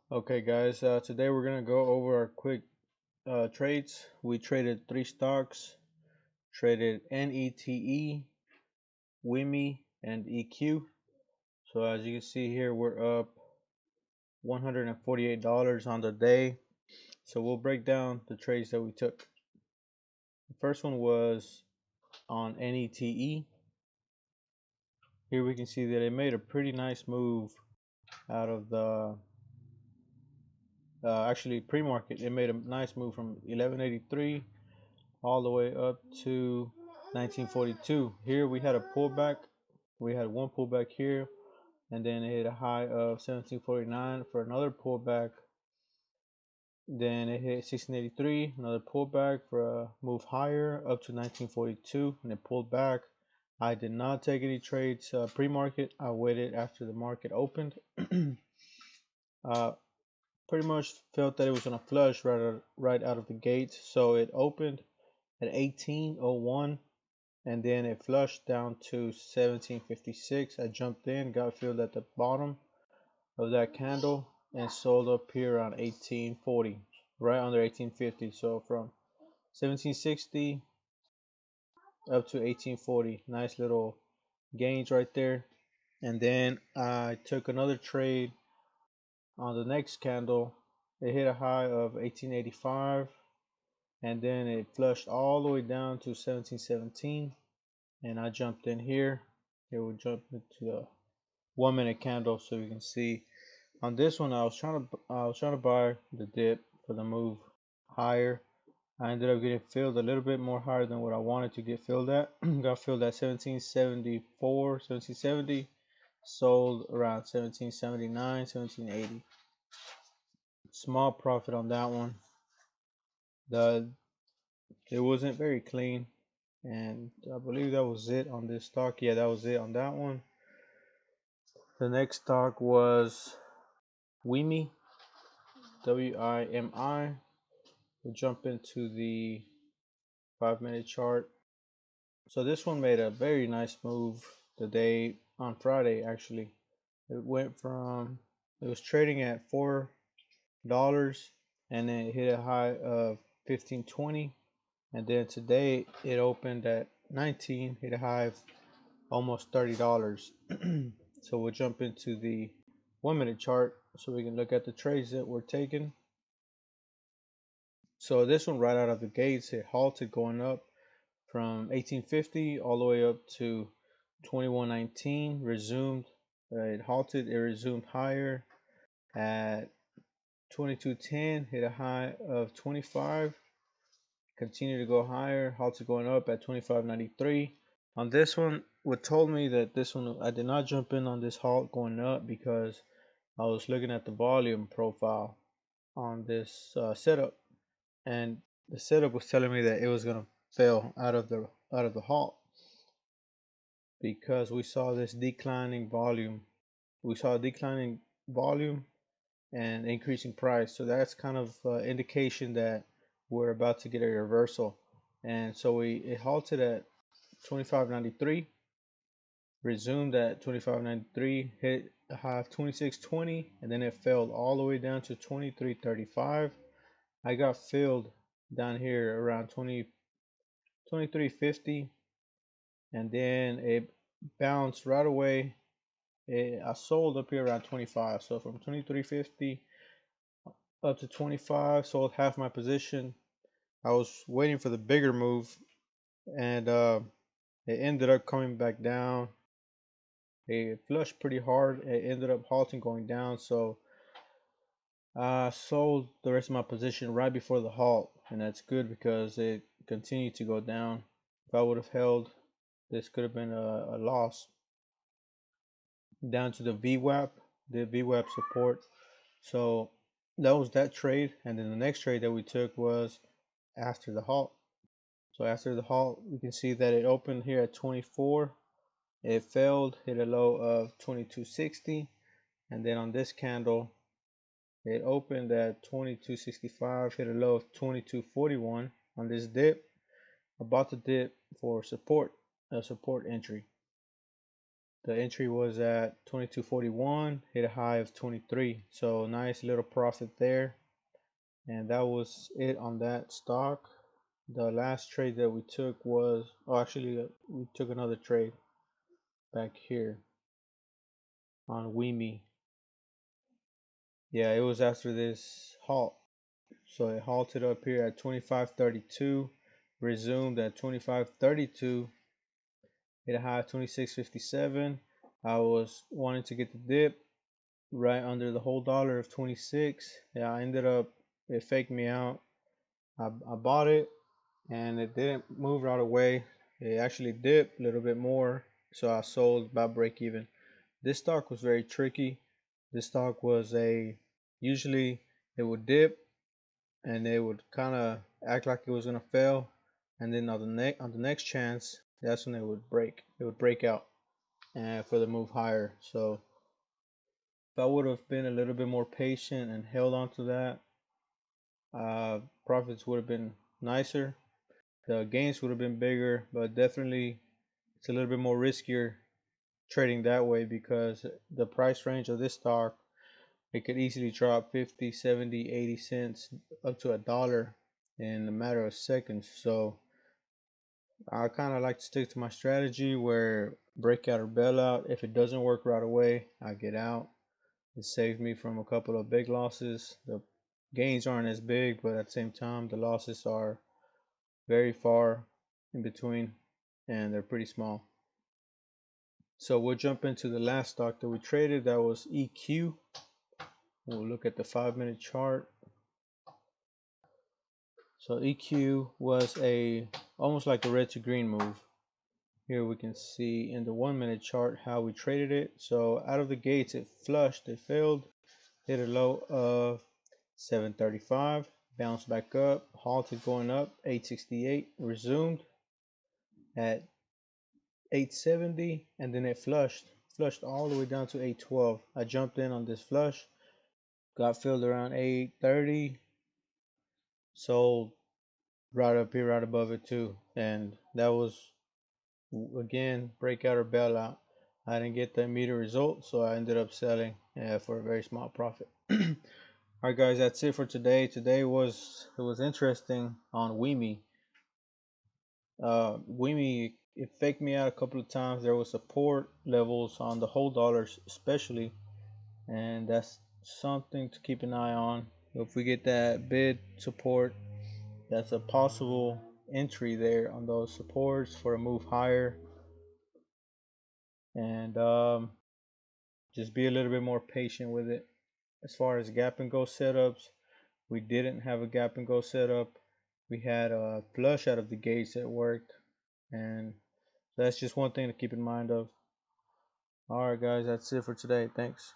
Okay, guys, today we're going to go over our quick trades. We traded three stocks, traded NETE, WIMI, and EQ. So as you can see here, we're up $148 on the day. So we'll break down the trades that we took. The first one was on NETE. Here we can see that it made a pretty nice move out of the actually pre-market. It made a nice move from 1183 all the way up to 1942. Here we had a pullback. We had one pullback here, and then it hit a high of 1749 for another pullback. Then it hit 1683, another pullback for a move higher up to 1942, and it pulled back. I did not take any trades pre-market. I waited after the market opened. uh, Pretty much felt that it was gonna flush right out of the gate, so it opened at 1801 and then it flushed down to 1756. I jumped in, got filled at the bottom of that candle, and sold up here around 1840, right under 1850. So from 1760 up to 1840, nice little gains right there. And then I took another trade on the next candle. It hit a high of 1885, and then it flushed all the way down to 1717. And I jumped in here. Here we jump into the 1 minute candle, so you can see on this one I was trying to buy the dip for the move higher. I ended up getting filled a little bit more higher than what I wanted to get filled at. Got filled at 1774, 1770, sold around 1779, 1780. Small profit on that one. It wasn't very clean, and I believe that was it on this stock. Yeah, that was it on that one. The next stock was WIMI, WIMI. We'll jump into the 5 minute chart. So this one made a very nice move the day on Friday. Actually, it went from, it was trading at $4 and then it hit a high of 15.20, and then today it opened at 19, hit a high of almost $30. So we'll jump into the 1 minute chart so we can look at the trades that were taken. So this one right out of the gates, it halted going up from 1850 all the way up to 2119, resumed. It halted, it resumed higher at 2210, hit a high of 25, continued to go higher, halted going up at 2593. On this one, what told me that this one, I did not jump in on this halt going up because I was looking at the volume profile on this setup, and the setup was telling me that it was gonna fail out of the halt because we saw this declining volume. We saw a declining volume and increasing price, so that's kind of indication that we're about to get a reversal. And so it halted at 2593, resumed at 2593, hit a high of 2620, and then it fell all the way down to 2335. I got filled down here around 2350, and then it bounced right away. I sold up here around 25, so from 2350 up to 25, sold half my position. I was waiting for the bigger move, and it ended up coming back down. It flushed pretty hard. It ended up halting going down, so I sold the rest of my position right before the halt, and that's good because it continued to go down. If I would have held, this could have been a loss. Down to the VWAP support. So that was that trade, and then the next trade that we took was after the halt. So after the halt, we can see that it opened here at 24. It failed, hit a low of 2260, and then on this candle, it opened at 2265, hit a low of 2241 on this dip. About to dip for support, a support entry. The entry was at 22.41, hit a high of 23. So nice little profit there. And that was it on that stock. The last trade that we took was, oh, actually, we took another trade back here on WIMI. Yeah, it was after this halt. So it halted up here at 25.32, resumed at 25.32, hit a high of 26.57. I was wanting to get the dip right under the whole dollar of 26. Yeah, I ended up, it faked me out. I bought it and it didn't move right away. It actually dipped a little bit more, so I sold about break even. This stock was very tricky. This stock was usually it would dip and it would kind of act like it was gonna fail, and then on the next chance, that's when it would break. It would break out and for the move higher. So if I would have been a little bit more patient and held on to that, profits would have been nicer. The gains would have been bigger, but definitely it's a little bit more riskier trading that way because the price range of this stock, it could easily drop 50, 70, 80 cents up to $1 in a matter of seconds. So I kind of like to stick to my strategy where breakout or bail out. If it doesn't work right away, I get out. It saved me from a couple of big losses. The gains aren't as big, but at the same time, the losses are very far in between and they're pretty small. So we'll jump into the last stock that we traded. That was EQ. We'll look at the 5-minute chart. So EQ was almost like a red to green move. Here we can see in the 1-minute chart how we traded it. So out of the gates it flushed, it failed, hit a low of 735, bounced back up, halted going up 868, resumed at 870, and then it flushed all the way down to 812. I jumped in on this flush, got filled around 830, sold right up here right above it too, and that was again breakout or bailout. I didn't get the immediate result, so I ended up selling for a very small profit. All right, guys, that's it for today. Today was interesting on WIMI. WIMI, it faked me out a couple of times. There was support levels on the whole dollars especially, and that's something to keep an eye on. If we get that bid support, that's a possible entry there on those supports for a move higher. And just be a little bit more patient with it. As far as gap and go setups, we didn't have a gap and go setup. We had a flush out of the gates that worked, and that's just one thing to keep in mind of. All right, guys, that's it for today. Thanks.